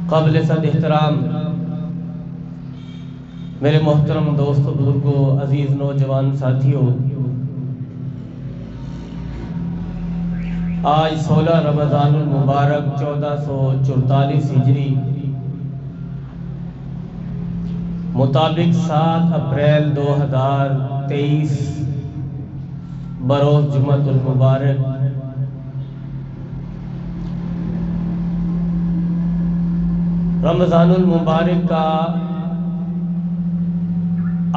قابل صد احترام میرے محترم دوستوں، بزرگوں، عزیز نوجوان ساتھیوں، آج 16 رمضان المبارک 1444 ہجری مطابق 7 اپریل 2023 بروز جمعۃ المبارک رمضان المبارک کا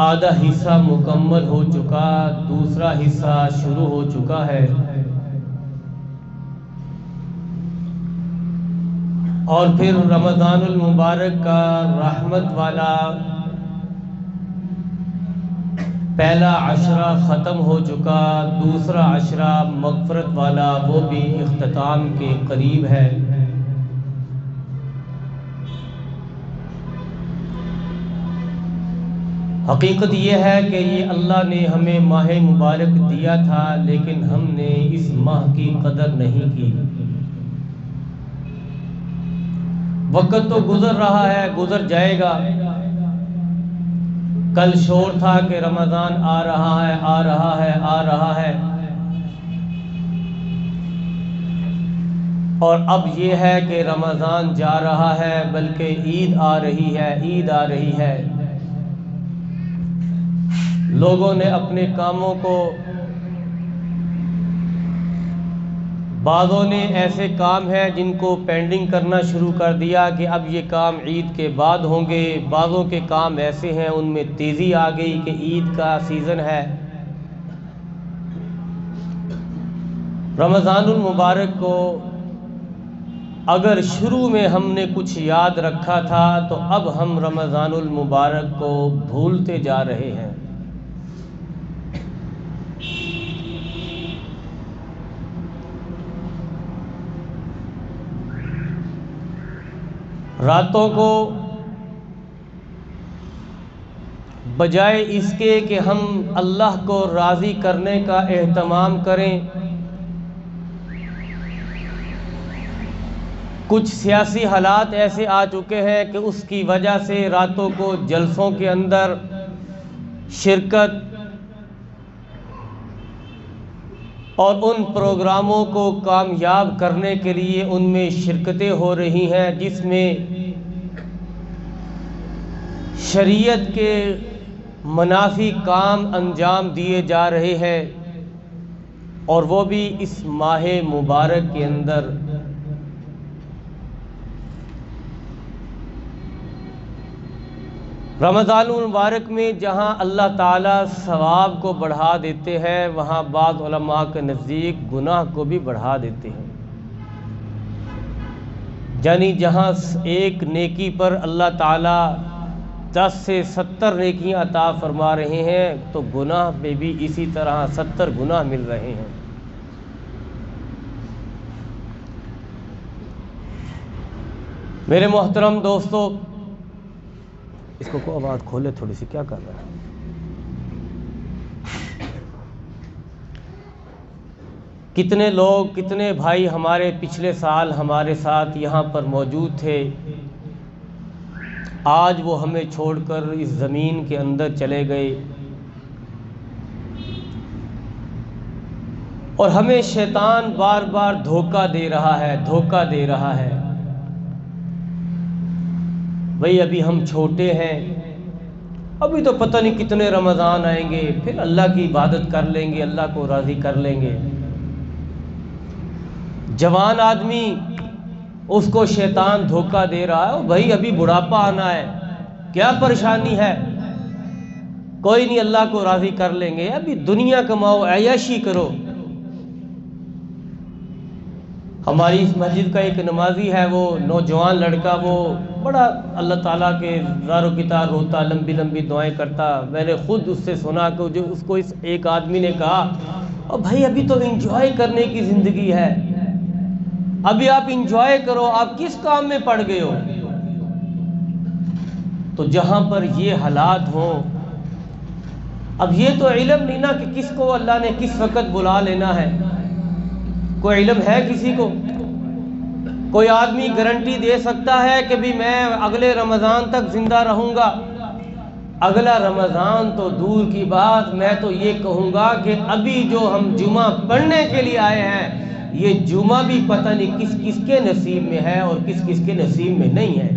آدھا حصہ مکمل ہو چکا، دوسرا حصہ شروع ہو چکا ہے، اور پھر رمضان المبارک کا رحمت والا پہلا عشرہ ختم ہو چکا، دوسرا عشرہ مغفرت والا وہ بھی اختتام کے قریب ہے۔ حقیقت یہ ہے کہ یہ اللہ نے ہمیں ماہ مبارک دیا تھا، لیکن ہم نے اس ماہ کی قدر نہیں کی۔ وقت تو گزر رہا ہے، گزر جائے گا۔ کل شور تھا کہ رمضان آ رہا ہے، آ رہا ہے، آ رہا ہے، اور اب یہ ہے کہ رمضان جا رہا ہے، بلکہ عید آ رہی ہے، عید آ رہی ہے۔ لوگوں نے اپنے کاموں کو، بعضوں نے ایسے کام ہیں جن کو پینڈنگ کرنا شروع کر دیا کہ اب یہ کام عید کے بعد ہوں گے، بعضوں کے کام ایسے ہیں ان میں تیزی آ گئی کہ عید کا سیزن ہے۔ رمضان المبارک کو اگر شروع میں ہم نے کچھ یاد رکھا تھا تو اب ہم رمضان المبارک کو بھولتے جا رہے ہیں۔ راتوں کو بجائے اس کے کہ ہم اللہ کو راضی کرنے کا اہتمام کریں، کچھ سیاسی حالات ایسے آ چکے ہیں کہ اس کی وجہ سے راتوں کو جلسوں کے اندر شرکت اور ان پروگراموں کو کامیاب کرنے کے لیے ان میں شرکتیں ہو رہی ہیں جس میں شریعت کے منافی کام انجام دیے جا رہے ہیں، اور وہ بھی اس ماہ مبارک کے اندر۔ رمضان المبارک میں جہاں اللہ تعالیٰ ثواب کو بڑھا دیتے ہیں، وہاں بعض علماء کے نزدیک گناہ کو بھی بڑھا دیتے ہیں۔ یعنی جہاں ایک نیکی پر اللہ تعالیٰ 10 سے 70 نیکیاں عطا فرما رہے ہیں، تو گناہ میں بھی اسی طرح 70 گناہ مل رہے ہیں۔ میرے محترم دوستو، اس کو آواز کھولے تھوڑی سی، کیا کر رہا ہے؟ کتنے لوگ، کتنے بھائی ہمارے پچھلے سال ہمارے ساتھ یہاں پر موجود تھے، آج وہ ہمیں چھوڑ کر اس زمین کے اندر چلے گئے، اور ہمیں شیطان بار بار دھوکہ دے رہا ہے، دھوکہ دے رہا ہے۔ بھئی ابھی ہم چھوٹے ہیں، ابھی تو پتہ نہیں کتنے رمضان آئیں گے، پھر اللہ کی عبادت کر لیں گے، اللہ کو راضی کر لیں گے۔ جوان آدمی، اس کو شیطان دھوکہ دے رہا ہے، بھائی ابھی بڑھاپا آنا ہے، کیا پریشانی ہے، کوئی نہیں، اللہ کو راضی کر لیں گے، ابھی دنیا کماؤ، عیاشی کرو۔ ہماری اس مسجد کا ایک نمازی ہے، وہ نوجوان لڑکا، وہ بڑا اللہ تعالیٰ کے زار و کتار روتا، لمبی لمبی دعائیں کرتا۔ میں نے خود اس سے سنا کہ جو اس کو اس ایک آدمی نے کہا، اور بھائی ابھی تو انجوائے کرنے کی زندگی ہے، ابھی آپ انجوائے کرو، آپ کس کام میں پڑ گئے ہو؟ تو جہاں پر یہ حالات ہوں، اب یہ تو علم نہیں نا کہ کس کو اللہ نے کس وقت بلا لینا ہے، کوئی علم ہے کسی کو؟ کوئی آدمی گارنٹی دے سکتا ہے کہ بھی میں اگلے رمضان تک زندہ رہوں گا؟ اگلا رمضان تو دور کی بات، میں تو یہ کہوں گا کہ ابھی جو ہم جمعہ پڑھنے کے لیے آئے ہیں، یہ جمعہ بھی پتہ نہیں کس کس کے نصیب میں ہے اور کس کس کے نصیب میں نہیں ہے۔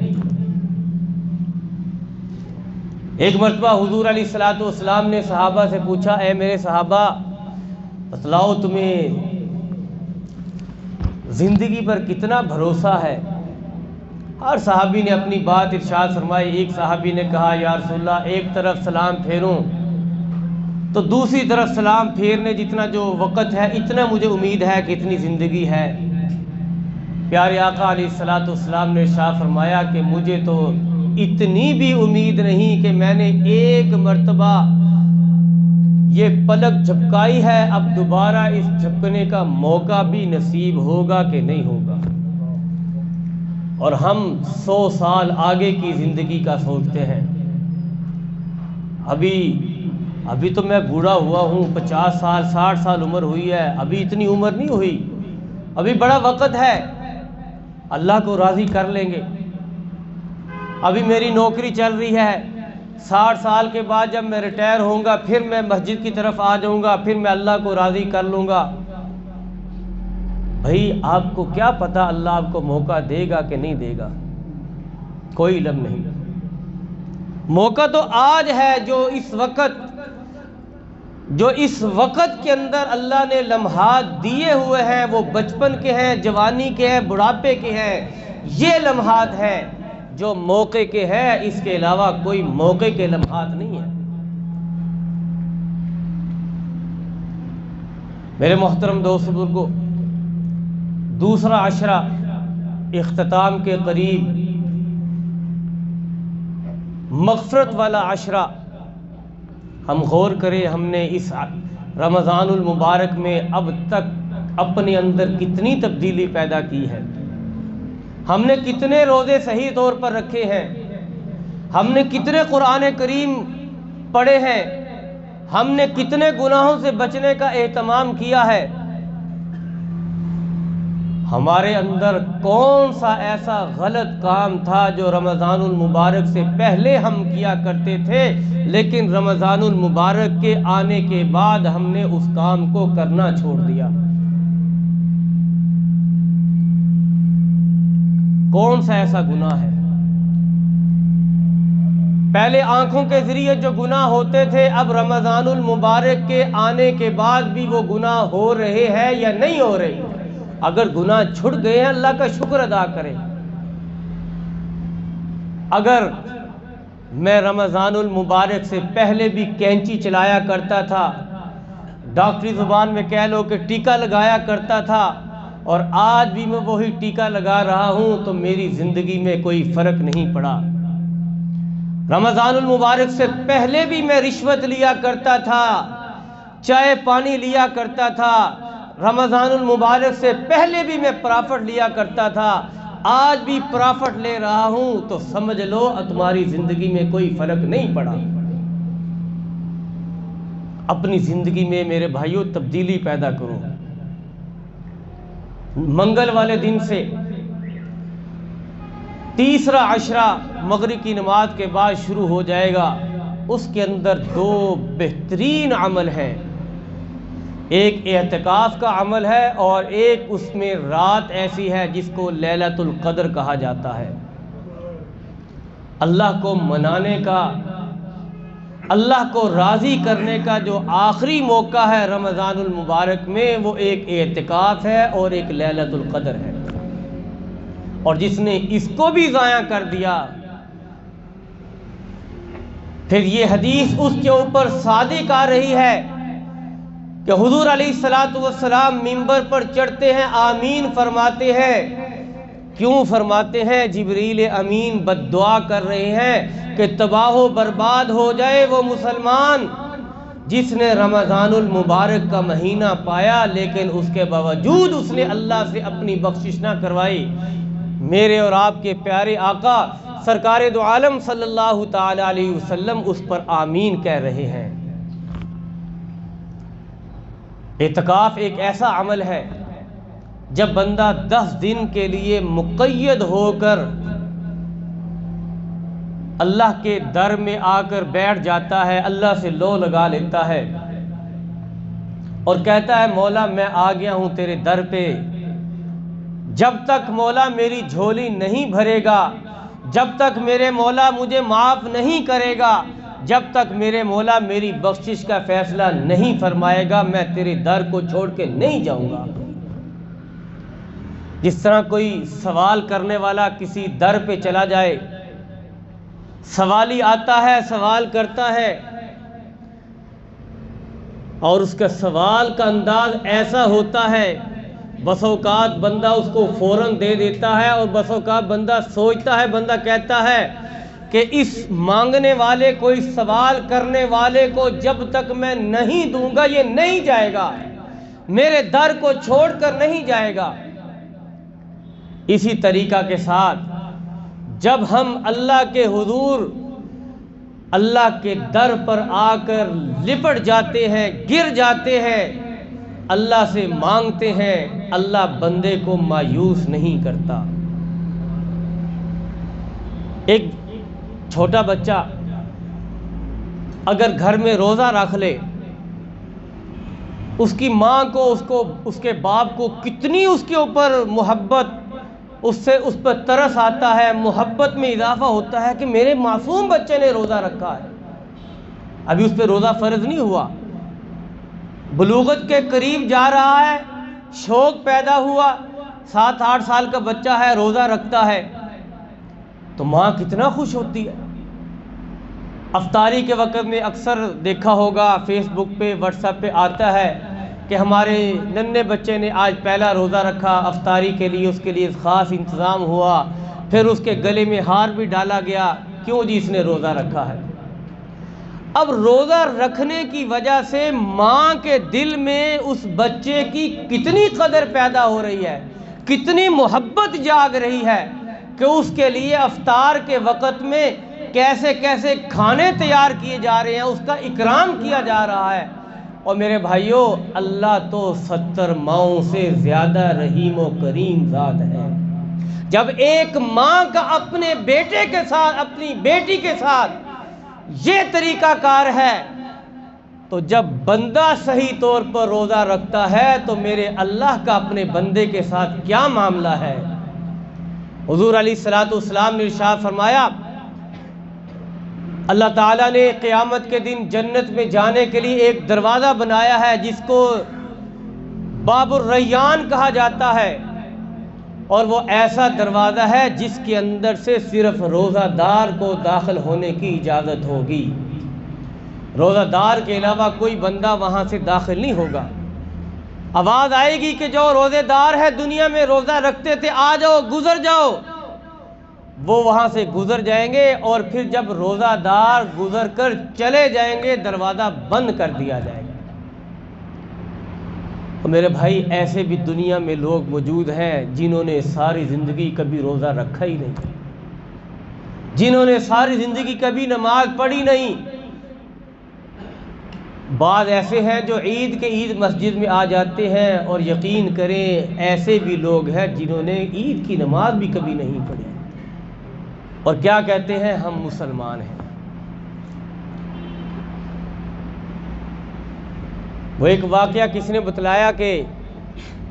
ایک مرتبہ حضور علیہ الصلوۃ والسلام نے صحابہ سے پوچھا، اے میرے صحابہ بتلاؤ تمہیں زندگی پر کتنا بھروسہ ہے؟ ہر صحابی نے اپنی بات ارشاد فرمائی۔ ایک صحابی نے کہا، یا رسول اللہ ایک طرف سلام پھیروں تو دوسری طرف سلام پھیرنے جتنا جو وقت ہے اتنا مجھے امید ہے کہ اتنی زندگی ہے۔ پیارے آقا علیہ الصلوۃ والسلام نے ارشاد فرمایا کہ مجھے تو اتنی بھی امید نہیں کہ میں نے ایک مرتبہ یہ پلک جھپکائی ہے، اب دوبارہ اس جھپکنے کا موقع بھی نصیب ہوگا کہ نہیں ہوگا۔ اور ہم 100 سال آگے کی زندگی کا سوچتے ہیں۔ ابھی تو میں بوڑھا ہوا ہوں، 50 سال 60 سال عمر ہوئی ہے، ابھی اتنی عمر نہیں ہوئی، ابھی بڑا وقت ہے، اللہ کو راضی کر لیں گے۔ ابھی میری نوکری چل رہی ہے، 60 سال کے بعد جب میں ریٹائر ہوں گا پھر میں مسجد کی طرف آ جاؤں گا، پھر میں اللہ کو راضی کر لوں گا۔ بھائی آپ کو کیا پتہ اللہ آپ کو موقع دے گا کہ نہیں دے گا؟ کوئی علم نہیں۔ موقع تو آج ہے، جو اس وقت کے اندر اللہ نے لمحات دیے ہوئے ہیں، وہ بچپن کے ہیں، جوانی کے ہیں، بڑھاپے کے ہیں۔ یہ لمحات ہیں جو موقع کے ہیں، اس کے علاوہ کوئی موقع کے لمحات نہیں ہیں۔ میرے محترم دوست بزرگو، دوسرا عشرہ اختتام کے قریب، مغفرت والا عشرہ، ہم غور کریں ہم نے اس رمضان المبارک میں اب تک اپنے اندر کتنی تبدیلی پیدا کی ہے۔ ہم نے کتنے روزے صحیح طور پر رکھے ہیں، ہم نے کتنے قرآن کریم پڑھے ہیں، ہم نے کتنے گناہوں سے بچنے کا اہتمام کیا ہے۔ ہمارے اندر کون سا ایسا غلط کام تھا جو رمضان المبارک سے پہلے ہم کیا کرتے تھے، لیکن رمضان المبارک کے آنے کے بعد ہم نے اس کام کو کرنا چھوڑ دیا؟ کون سا ایسا گناہ ہے؟ پہلے آنکھوں کے ذریعے جو گناہ ہوتے تھے، اب رمضان المبارک کے آنے کے بعد بھی وہ گناہ ہو رہے ہیں یا نہیں ہو رہے؟ اگر گناہ چھڑ گئے ہیں اللہ کا شکر ادا کریں۔ اگر میں رمضان المبارک سے پہلے بھی کینچی چلایا کرتا تھا، ڈاکٹری زبان میں کہہ لو کہ ٹیکا لگایا کرتا تھا، اور آج بھی میں وہی ٹیکا لگا رہا ہوں، تو میری زندگی میں کوئی فرق نہیں پڑا۔ رمضان المبارک سے پہلے بھی میں رشوت لیا کرتا تھا، چائے پانی لیا کرتا تھا، رمضان المبارک سے پہلے بھی میں پرافٹ لیا کرتا تھا، آج بھی پرافٹ لے رہا ہوں، تو سمجھ لو تمہاری زندگی میں کوئی فرق نہیں پڑا۔ اپنی زندگی میں میرے بھائیوں تبدیلی پیدا کرو۔ منگل والے دن سے تیسرا عشرہ مغرب کی نماز کے بعد شروع ہو جائے گا۔ اس کے اندر 2 بہترین عمل ہیں، ایک اعتکاف کا عمل ہے اور ایک اس میں رات ایسی ہے جس کو لیلۃ القدر کہا جاتا ہے۔ اللہ کو منانے کا، اللہ کو راضی کرنے کا جو آخری موقع ہے رمضان المبارک میں، وہ ایک اعتکاف ہے اور ایک لیلۃ القدر ہے۔ اور جس نے اس کو بھی ضائع کر دیا، پھر یہ حدیث اس کے اوپر صادق آ رہی ہے کہ حضور علیہ الصلوۃ والسلام منبر پر چڑھتے ہیں، آمین فرماتے ہیں۔ کیوں فرماتے ہیں؟ جبریل امین بد دعا کر رہے ہیں کہ تباہ و برباد ہو جائے وہ مسلمان جس نے رمضان المبارک کا مہینہ پایا لیکن اس کے باوجود اس نے اللہ سے اپنی بخشش نہ کروائی۔ میرے اور آپ کے پیارے آقا سرکار دو عالم صلی اللہ تعالی علیہ وسلم اس پر آمین کہہ رہے ہیں۔ اعتکاف ایک ایسا عمل ہے جب بندہ 10 دن کے لیے مقید ہو کر اللہ کے در میں آ کر بیٹھ جاتا ہے، اللہ سے لو لگا لیتا ہے اور کہتا ہے مولا میں آ گیا ہوں تیرے در پہ، جب تک مولا میری جھولی نہیں بھرے گا، جب تک میرے مولا مجھے معاف نہیں کرے گا، جب تک میرے مولا میری بخشش کا فیصلہ نہیں فرمائے گا، میں تیرے در کو چھوڑ کے نہیں جاؤں گا۔ جس طرح کوئی سوال کرنے والا کسی در پہ چلا جائے، سوالی آتا ہے، سوال کرتا ہے اور اس کا سوال کا انداز ایسا ہوتا ہے، بس اوقات بندہ اس کو فوراً دے دیتا ہے، اور بس اوقات بندہ سوچتا ہے، بندہ کہتا ہے کہ اس مانگنے والے کو، اس سوال کرنے والے کو جب تک میں نہیں دوں گا یہ نہیں جائے گا، میرے در کو چھوڑ کر نہیں جائے گا۔ اسی طریقہ کے ساتھ جب ہم اللہ کے حضور، اللہ کے در پر آ کر لپٹ جاتے ہیں، گر جاتے ہیں، اللہ سے مانگتے ہیں، اللہ بندے کو مایوس نہیں کرتا۔ ایک چھوٹا بچہ اگر گھر میں روزہ رکھ لے، اس کی ماں کو، اس کے باپ کو کتنی اس کے اوپر محبت، اس پر ترس آتا ہے، محبت میں اضافہ ہوتا ہے کہ میرے معصوم بچے نے روزہ رکھا ہے، ابھی اس پہ روزہ فرض نہیں ہوا، بلوغت کے قریب جا رہا ہے، شوق پیدا ہوا، 7-8 سال کا بچہ ہے، روزہ رکھتا ہے، تو ماں کتنا خوش ہوتی ہے۔ افطاری کے وقت میں اکثر دیکھا ہوگا فیس بک پہ، واٹس ایپ پہ آتا ہے کہ ہمارے ننھے بچے نے آج پہلا روزہ رکھا، افطاری کے لیے اس کے لیے خاص انتظام ہوا، پھر اس کے گلے میں ہار بھی ڈالا گیا، کیوں جی اس نے روزہ رکھا ہے۔ اب روزہ رکھنے کی وجہ سے ماں کے دل میں اس بچے کی کتنی قدر پیدا ہو رہی ہے، کتنی محبت جاگ رہی ہے کہ اس کے لیے افطار کے وقت میں کیسے کیسے کھانے تیار کیے جا رہے ہیں، اس کا اکرام کیا جا رہا ہے۔ اور میرے بھائیوں، اللہ تو 70 ماؤں سے زیادہ رحیم و کریم ذات ہے۔ جب ایک ماں کا اپنے بیٹے کے ساتھ، اپنی بیٹی کے ساتھ یہ طریقہ کار ہے، تو جب بندہ صحیح طور پر روزہ رکھتا ہے تو میرے اللہ کا اپنے بندے کے ساتھ کیا معاملہ ہے۔ حضور علیہ الصلوۃ والسلام نے ارشاد فرمایا، اللہ تعالیٰ نے قیامت کے دن جنت میں جانے کے لیے ایک دروازہ بنایا ہے جس کو باب الریان کہا جاتا ہے، اور وہ ایسا دروازہ ہے جس کے اندر سے صرف روزہ دار کو داخل ہونے کی اجازت ہوگی، روزہ دار کے علاوہ کوئی بندہ وہاں سے داخل نہیں ہوگا۔ آواز آئے گی کہ جو روزے دار ہے، دنیا میں روزہ رکھتے تھے، آ جاؤ، گزر جاؤ، وہ وہاں سے گزر جائیں گے، اور پھر جب روزہ دار گزر کر چلے جائیں گے دروازہ بند کر دیا جائے گا۔ اور میرے بھائی، ایسے بھی دنیا میں لوگ موجود ہیں جنہوں نے ساری زندگی کبھی روزہ رکھا ہی نہیں، جنہوں نے ساری زندگی کبھی نماز پڑھی نہیں۔ بعض ایسے ہیں جو عید کے عید مسجد میں آ جاتے ہیں، اور یقین کریں ایسے بھی لوگ ہیں جنہوں نے عید کی نماز بھی کبھی نہیں پڑھی، اور کیا کہتے ہیں ہم مسلمان ہیں۔ وہ ایک واقعہ کسی نے بتلایا کہ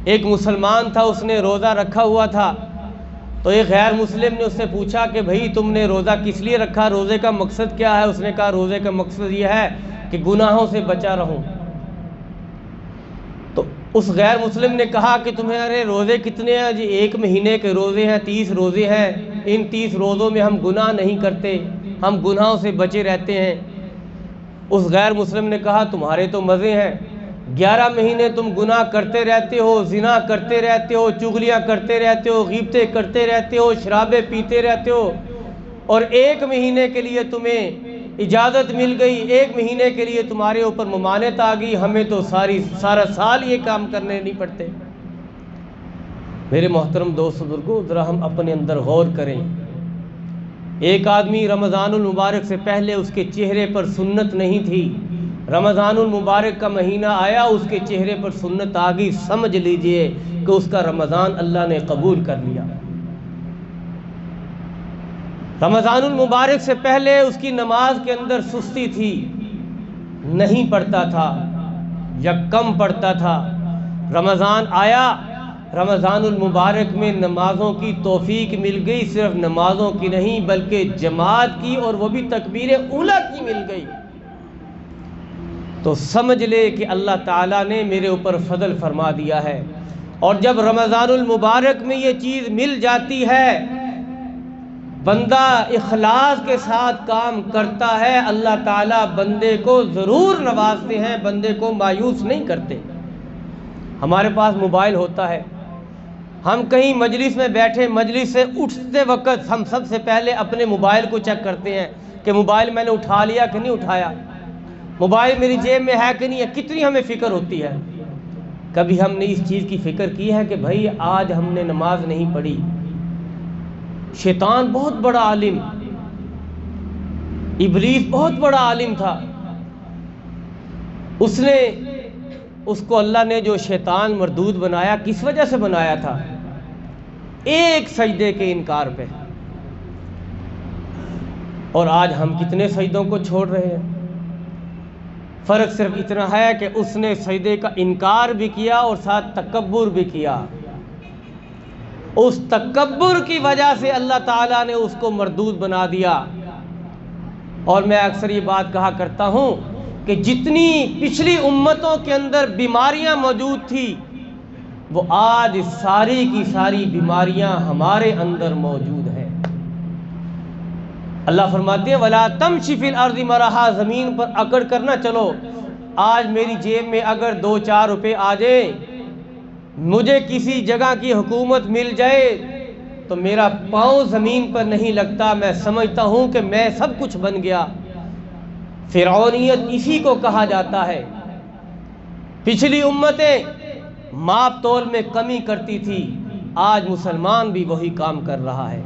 ایک مسلمان تھا، اس نے روزہ رکھا ہوا تھا، تو ایک غیر مسلم نے اس سے پوچھا کہ بھائی تم نے روزہ کس لیے رکھا، روزے کا مقصد کیا ہے؟ اس نے کہا روزے کا مقصد یہ ہے کہ گناہوں سے بچا رہوں۔ تو اس غیر مسلم نے کہا کہ تمہارے روزے کتنے ہیں؟ جی 1 مہینے کے روزے ہیں، 30 روزے ہیں، ان 30 روزوں میں ہم گناہ نہیں کرتے، ہم گناہوں سے بچے رہتے ہیں۔ اس غیر مسلم نے کہا تمہارے تو مزے ہیں، 11 مہینے تم گناہ کرتے رہتے ہو، زنا کرتے رہتے ہو، چغلیاں کرتے رہتے ہو، غیبتیں کرتے رہتے ہو، شرابیں پیتے رہتے ہو، اور 1 مہینے کے لیے تمہیں اجازت مل گئی، 1 مہینے کے لیے تمہارے اوپر ممانعت آ گئی، ہمیں تو سارا سال یہ کام کرنے نہیں پڑتے۔ میرے محترم دوست بزرگوں، ذرا ہم اپنے اندر غور کریں۔ ایک آدمی رمضان المبارک سے پہلے اس کے چہرے پر سنت نہیں تھی، رمضان المبارک کا مہینہ آیا، اس کے چہرے پر سنت آ گئی، سمجھ لیجئے کہ اس کا رمضان اللہ نے قبول کر لیا۔ رمضان المبارک سے پہلے اس کی نماز کے اندر سستی تھی، نہیں پڑھتا تھا یا کم پڑھتا تھا۔ رمضان آیا، رمضان المبارک میں نمازوں کی توفیق مل گئی، صرف نمازوں کی نہیں بلکہ جماعت کی، اور وہ بھی تکبیر اولیٰ کی مل گئی۔ تو سمجھ لے کہ اللہ تعالیٰ نے میرے اوپر فضل فرما دیا ہے۔ اور جب رمضان المبارک میں یہ چیز مل جاتی ہے، بندہ اخلاص کے ساتھ کام کرتا ہے، اللہ تعالیٰ بندے کو ضرور نوازتے ہیں، بندے کو مایوس نہیں کرتے۔ ہمارے پاس موبائل ہوتا ہے، ہم کہیں مجلس میں بیٹھے، مجلس سے اٹھتے وقت ہم سب سے پہلے اپنے موبائل کو چیک کرتے ہیں کہ موبائل میں نے اٹھا لیا کہ نہیں اٹھایا، موبائل میری جیب میں ہے کہ نہیں ہے۔ کتنی ہمیں فکر ہوتی ہے۔ کبھی ہم نے اس چیز کی فکر کی ہے کہ بھائی آج ہم نے نماز نہیں پڑھی؟ شیطان بہت بڑا عالم، ابلیس بہت بڑا عالم تھا، اس کو اللہ نے جو شیطان مردود بنایا، کس وجہ سے بنایا تھا؟ ایک سجدے کے انکار پہ۔ اور آج ہم کتنے سجدوں کو چھوڑ رہے ہیں؟ فرق صرف اتنا ہے کہ اس نے سجدے کا انکار بھی کیا اور ساتھ تکبر بھی کیا۔ اس تکبر کی وجہ سے اللہ تعالیٰ نے اس کو مردود بنا دیا۔ اور میں اکثر یہ بات کہا کرتا ہوں کہ جتنی پچھلی امتوں کے اندر بیماریاں موجود تھی، وہ آج ساری کی ساری بیماریاں ہمارے اندر موجود ہیں۔ اللہ فرماتے ہیں وَلَا تَمْشِ فِي الْأَرْضِ مَرَحًا، زمین پر اکڑ کر نہ چلو۔ آج میری جیب میں اگر 2-4 روپے آ جائیں، مجھے کسی جگہ کی حکومت مل جائے تو میرا پاؤں زمین پر نہیں لگتا، میں سمجھتا ہوں کہ میں سب کچھ بن گیا۔ فرعونیت اسی کو کہا جاتا ہے۔ پچھلی امتیں ماپ تول میں کمی کرتی تھی، آج مسلمان بھی وہی کام کر رہا ہے۔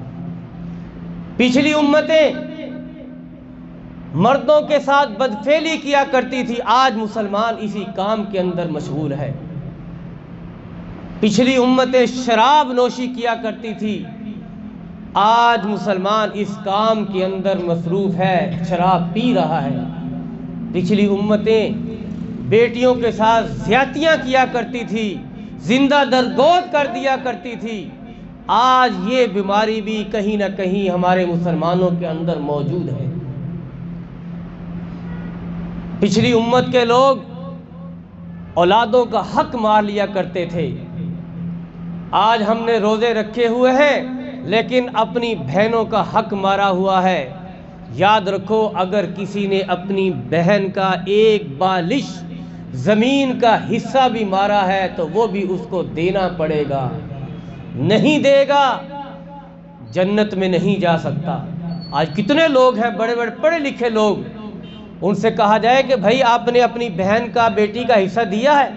پچھلی امتیں مردوں کے ساتھ بدفعلی کیا کرتی تھی، آج مسلمان اسی کام کے اندر مشغول ہے۔ پچھلی امتیں شراب نوشی کیا کرتی تھی، آج مسلمان اس کام کے اندر مصروف ہے، شراب پی رہا ہے۔ پچھلی امتیں بیٹیوں کے ساتھ زیادتیاں کیا کرتی تھی، زندہ درگود کر دیا کرتی تھی، آج یہ بیماری بھی کہیں نہ کہیں ہمارے مسلمانوں کے اندر موجود ہے۔ پچھلی امت کے لوگ اولادوں کا حق مار لیا کرتے تھے، آج ہم نے روزے رکھے ہوئے ہیں لیکن اپنی بہنوں کا حق مارا ہوا ہے۔ یاد رکھو، اگر کسی نے اپنی بہن کا ایک بالش زمین کا حصہ بھی مارا ہے تو وہ بھی اس کو دینا پڑے گا، نہیں دے گا جنت میں نہیں جا سکتا۔ آج کتنے لوگ ہیں بڑے بڑے پڑھے لکھے لوگ، ان سے کہا جائے کہ بھائی آپ نے اپنی بہن کا بیٹی کا حصہ دیا ہے؟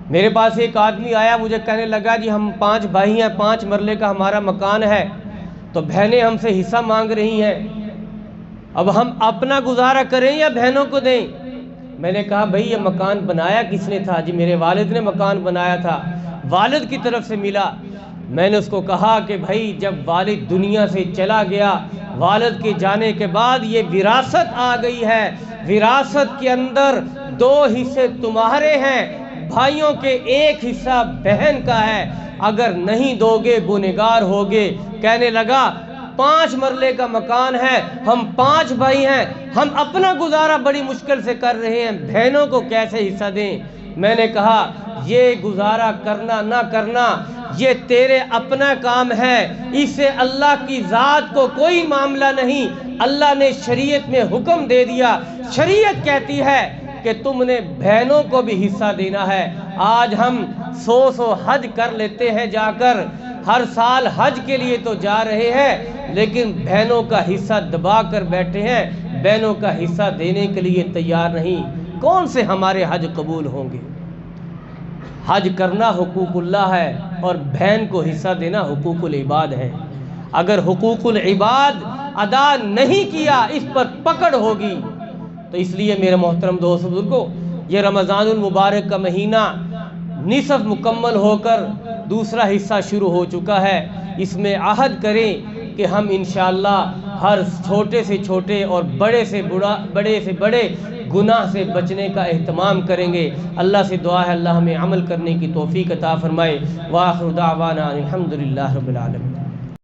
میرے پاس ایک آدمی آیا، مجھے کہنے لگا جی ہم 5 بھائی ہیں، 5 مرلے کا ہمارا مکان ہے، تو بہنیں ہم سے حصہ مانگ رہی ہیں، اب ہم اپنا گزارا کریں یا بہنوں کو دیں؟ میں نے کہا بھائی یہ مکان بنایا کس نے تھا؟ جی میرے والد نے مکان بنایا تھا، والد کی طرف سے ملا۔ میں نے اس کو کہا کہ بھائی جب والد دنیا سے چلا گیا، والد کے جانے کے بعد یہ وراثت آ گئی ہے، وراثت کے اندر 2 حصے تمہارے ہیں، بھائیوں کے 1 حصہ بہن کا ہے، اگر نہیں دو گے گنہگار ہوگے۔ کہنے لگا 5 مرلے کا مکان ہے، ہم 5 بھائی ہیں، ہم اپنا گزارا بڑی مشکل سے کر رہے ہیں، بہنوں کو کیسے حصہ دیں؟ میں نے کہا یہ گزارا کرنا نہ کرنا یہ تیرے اپنا کام ہے، اس سے اللہ کی ذات کو کوئی معاملہ نہیں۔ اللہ نے شریعت میں حکم دے دیا، شریعت کہتی ہے کہ تم نے بہنوں کو بھی حصہ دینا ہے۔ آج ہم 100 حج کر لیتے ہیں جا کر، ہر سال حج کے لیے تو جا رہے ہیں لیکن بہنوں کا حصہ دبا کر بیٹھے ہیں، بہنوں کا حصہ دینے کے لیے تیار نہیں۔ کون سے ہمارے حج قبول ہوں گے؟ حج کرنا حقوق اللہ ہے اور بہن کو حصہ دینا حقوق العباد ہے۔ اگر حقوق العباد ادا نہیں کیا، اس پر پکڑ ہوگی تو اس لیے میرے محترم دوست بزرگوں، یہ رمضان المبارک کا مہینہ نصف مکمل ہو کر دوسرا حصہ شروع ہو چکا ہے۔ اس میں عہد کریں کہ ہم انشاءاللہ ہر چھوٹے سے چھوٹے اور بڑے سے بڑے گناہ سے بچنے کا اہتمام کریں گے۔ اللہ سے دعا ہے اللہ ہمیں عمل کرنے کی توفیق عطا فرمائے۔ وآخر دعوانا الحمدللہ رب العالمین۔